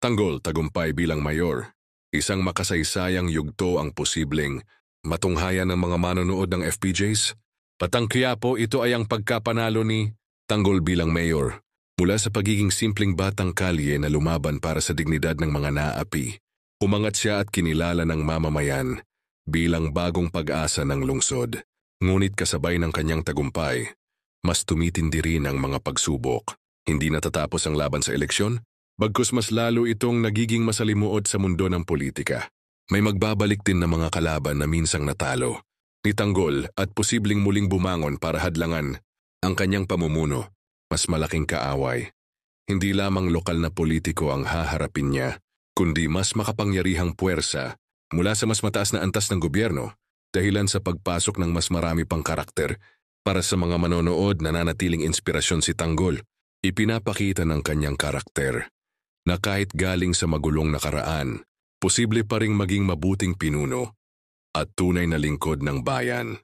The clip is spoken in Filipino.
Tanggol tagumpay bilang mayor. Isang makasaysayang yugto ang posibleng matunghayan ng mga manonood ng FPJs. Patangkya po ito ay ang pagkapanalo ni Tanggol bilang mayor. Mula sa pagiging simpleng batang kalye na lumaban para sa dignidad ng mga naapi, umangat siya at kinilala ng mamamayan bilang bagong pag-asa ng lungsod. Ngunit kasabay ng kanyang tagumpay, mas tumitindi rin ang mga pagsubok. Hindi natatapos ang laban sa eleksyon, bagkus mas lalo itong nagiging masalimuot sa mundo ng politika. May magbabalik din na mga kalaban na minsang natalo ni Tanggol at posibleng muling bumangon para hadlangan ang kanyang pamumuno. Mas malaking kaaway. Hindi lamang lokal na politiko ang haharapin niya, kundi mas makapangyarihang puwersa mula sa mas mataas na antas ng gobyerno, dahilan sa pagpasok ng mas marami pang karakter. Para sa mga manonood na nanatiling inspirasyon si Tanggol, ipinapakita ng kanyang karakter na kahit galing sa magulong nakaraan, posible pa ring maging mabuting pinuno at tunay na lingkod ng bayan.